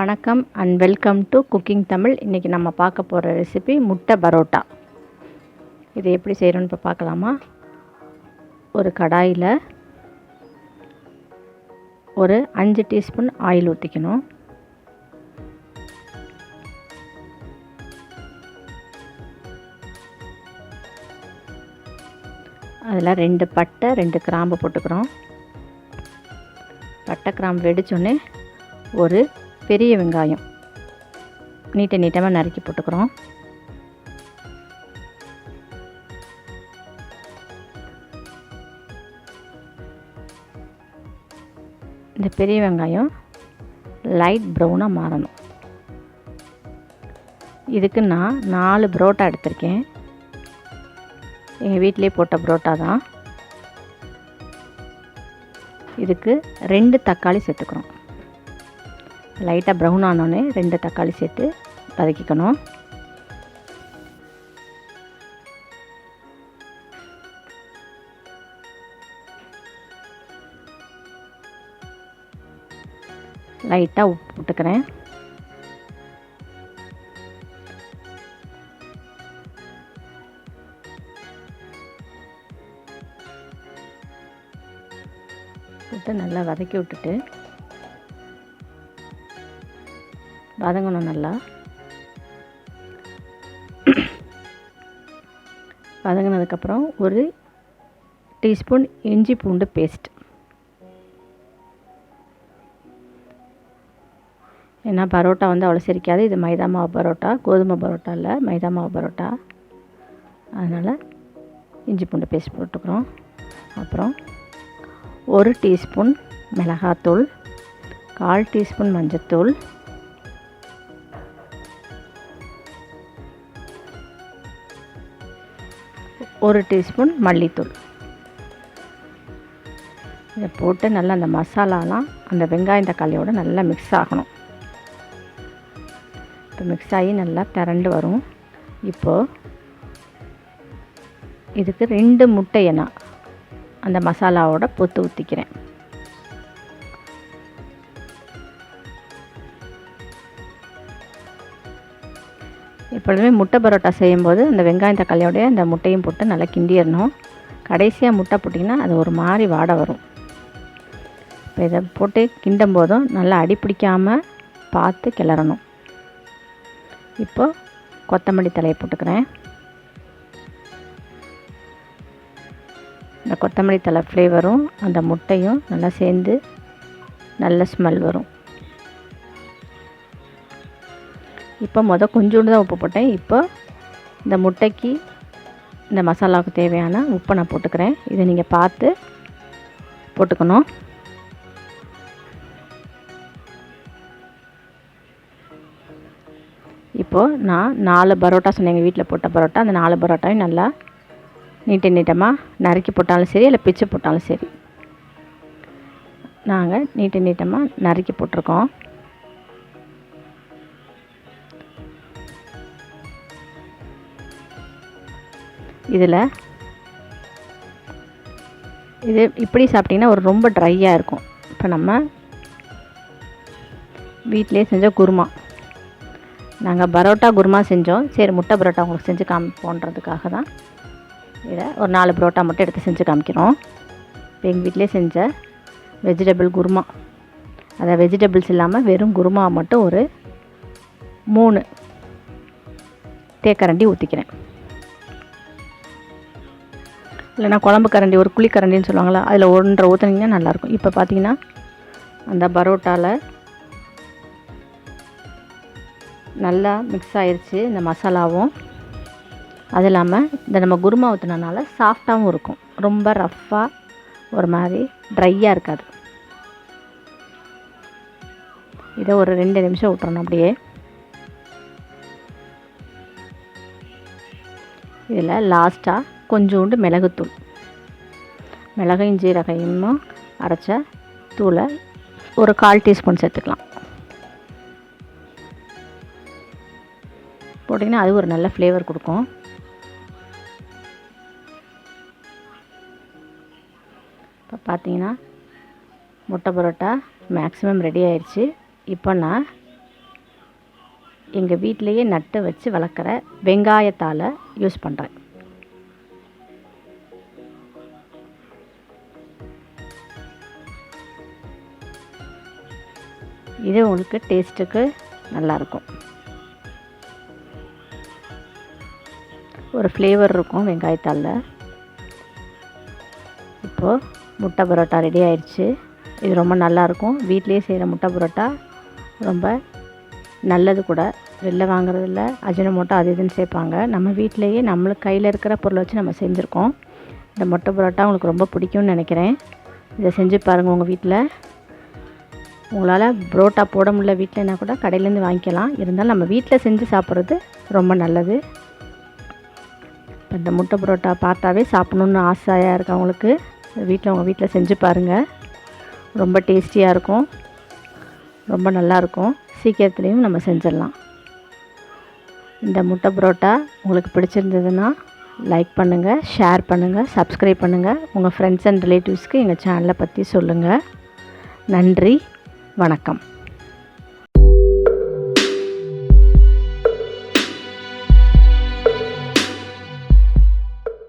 வணக்கம் and welcome to cooking Tamil. இன்றைக்கி நம்ம பார்க்க போகிற ரெசிபி முட்டை பரோட்டா. இது எப்படி செய்கிறோன்னு இப்போ பார்க்கலாமா? ஒரு கடாயில் ஒரு 5 டீஸ்பூன் ஆயில் ஊற்றிக்கணும். அதில் 2 பட்டை 2 கிராம்பு போட்டுக்கிறோம். பட்டை கிராம்பு வெடிச்சோடனே ஒரு பெரிய வெங்காயம் நீட்டமாக நறுக்கி போட்டுக்கிறோம். இந்த பெரிய வெங்காயம் லைட் ப்ரௌனாக மாறணும். இதுக்கு நான் 4 பரோட்டா எடுத்திருக்கேன். எங்கள் வீட்டிலே போட்ட பரோட்டா தான். இதுக்கு 2 தக்காளி சேர்த்துக்கிறோம். லைட்டாக ப்ரௌன் ஆனோடனே 2 தக்காளி சேர்த்து வதக்கிக்கணும். லைட்டாக உப்பு போட்டுக்கிறேன். போட்டு நல்லா வதக்கி விட்டுட்டு வதங்கணும். நல்லா வதங்கினதுக்கப்புறம் ஒரு டீஸ்பூன் இஞ்சி பூண்டு பேஸ்ட். ஏன்னா பரோட்டா அவ்வளோ செரிக்காது. இது மைதா மாவு பரோட்டா, கோதுமை பரோட்டா இல்லை, மைதா மாவு பரோட்டா. அதனால் இஞ்சி பூண்டு பேஸ்ட் போட்டுக்கிறோம். அப்புறம் 1 டீஸ்பூன் மிளகாத்தூள், 1/4 டீஸ்பூன் மஞ்சத்தூள், 1 டீஸ்பூன் மல்லித்தூள். இதை போட்டு நல்லா அந்த மசாலாலாம் அந்த வெங்காயம் தக்காளியோடு நல்லா மிக்ஸ் ஆகணும். இப்போ மிக்ஸ் ஆகி நல்லா திரண்டு வரும். இப்போது இதுக்கு 2 முட்டையை நான் அந்த மசாலாவோட பொத்து ஊற்றிக்கிறேன். எப்பொழுதுமே முட்டை பரோட்டா செய்யும்போது அந்த வெங்காயம் தக்காளியோடைய அந்த முட்டையும் போட்டு நல்லா கிண்டிடணும். கடைசியாக முட்டை போட்டிங்கன்னா அது ஒரு மாதிரி வாடை வரும். இப்போ இதை போட்டு கிண்டும் போதும் நல்லா அடி பிடிக்காமல் பார்த்து கிளறணும். இப்போ கொத்தமல்லி தழையை போட்டுக்கிறேன். இந்த கொத்தமல்லி தழை ஃப்ளேவரும் அந்த முட்டையும் நல்லா சேர்ந்து நல்ல ஸ்மெல் வரும். இப்போ கொஞ்சோண்டு தான் உப்பு போட்டேன். இப்போ இந்த முட்டைக்கு இந்த மசாலாவுக்கு தேவையான உப்பை நான் போட்டுக்கிறேன். இதை நீங்கள் பார்த்து போட்டுக்கணும். இப்போது நான் 4 பரோட்டா சொன்னேன். எங்கள் வீட்டில் போட்ட பரோட்டா. அந்த 4 பரோட்டாவையும் நல்லா நீட்டமாக நறுக்கி போட்டாலும் சரி, இல்லை பிச்சு போட்டாலும் சரி. நாங்கள் நீட்டமாக நறுக்கி போட்டிருக்கோம். இதில் இது இப்படி சாப்பிட்டிங்கன்னா ரொம்ப ட்ரையாக இருக்கும். இப்போ நம்ம வீட்டிலே செஞ்ச குருமா, நாங்கள் பரோட்டா குருமா செஞ்சோம். சரி, முட்டை பரோட்டா உங்களுக்கு செஞ்சு காமிப்போன்றதுக்காக தான் இதை ஒரு 4 பரோட்டா மட்டும் எடுத்து செஞ்சு காமிக்கிறோம். இப்போ எங்கள் வீட்டிலே செஞ்ச வெஜிடபிள் குருமா, அதை வெஜிடபிள்ஸ் இல்லாமல் வெறும் குருமா மட்டும் ஒரு 3 தேக்கரண்டி ஊற்றிக்கிறேன். இல்லைனா குழம்பு கரண்டி, ஒரு குழி கரண்டின்னு சொல்லுவாங்களா, அதில் 1.5 ஊற்றுனீங்கன்னா நல்லாயிருக்கும். இப்போ பார்த்தீங்கன்னா அந்த பரோட்டாவில் நல்லா மிக்ஸ் ஆயிடுச்சு இந்த மசாலாவும். அது இல்லாமல் இந்த நம்ம குருமா ஊற்றுனனால சாஃப்டாகவும் இருக்கும். ரொம்ப ரஃப்பாக ஒரு மாதிரி ட்ரையாக இருக்காது. இதை ஒரு 2 நிமிஷம் விட்டுறணும். அப்படியே இதில் லாஸ்ட்டாக கொஞ்சோண்டு மிளகுத்தூள், மிளகையும் ஜீரகையும் அரைச்ச தூளை ஒரு 1/4 டீஸ்பூன் சேர்த்துக்கலாம். போட்டிங்கன்னா அது ஒரு நல்ல ஃப்ளேவர் கொடுக்கும். இப்போ பார்த்தீங்கன்னா முட்டை பரோட்டா மேக்ஸிமம் ரெடி ஆயிடுச்சு. இப்போ நான் எங்கள் வீட்டிலையே நட்டு வச்சு வளர்க்குற வெங்காயத்தால் யூஸ் பண்ணுறேன். இது உங்களுக்கு டேஸ்ட்டுக்கு நல்லாயிருக்கும். ஒரு ஃப்ளேவர் இருக்கும் வெங்காயத்தால். இப்போது முட்டை பரோட்டா ரெடி ஆயிடுச்சு. இது ரொம்ப நல்லாயிருக்கும். வீட்டிலேயே செய்கிற முட்டை பரோட்டா ரொம்ப நல்லது கூட. வெளில வாங்குறதில்ல அஜினோமோட்டோ அது இதுன்னு சேர்ப்பாங்க. நம்ம வீட்டிலையே நம்மளுக்கு கையில் இருக்கிற பொருளை வச்சு நம்ம செஞ்சுருக்கோம். இந்த முட்டை பரோட்டா உங்களுக்கு ரொம்ப பிடிக்கும்னு நினைக்கிறேன். இதை செஞ்சு பாருங்கள் உங்கள் வீட்டில். உங்களால் பரோட்டா போட முடியல வீட்டிலனா கூட கடையிலேருந்து வாங்கிக்கலாம். இருந்தாலும் நம்ம வீட்டில் செஞ்சு சாப்பிட்றது ரொம்ப நல்லது. இப்போ இந்த முட்டை பரோட்டா பார்த்தாவே சாப்பிட்ணுன்னு ஆசையாக இருக்குது அவங்களுக்கு. உங்கள் வீட்டில் செஞ்சு பாருங்கள். ரொம்ப டேஸ்டியாக இருக்கும், ரொம்ப நல்லாயிருக்கும். சீக்கிரத்துலேயும் நம்ம செஞ்சிடலாம். இந்த முட்டை பரோட்டா உங்களுக்கு பிடிச்சிருந்ததுன்னா லைக் பண்ணுங்கள், ஷேர் பண்ணுங்கள், சப்ஸ்கிரைப் பண்ணுங்கள். உங்கள் ஃப்ரெண்ட்ஸ் அண்ட் ரிலேட்டிவ்ஸ்க்கு எங்கள் சேனலை பற்றி சொல்லுங்கள். நன்றி, வணக்கம்.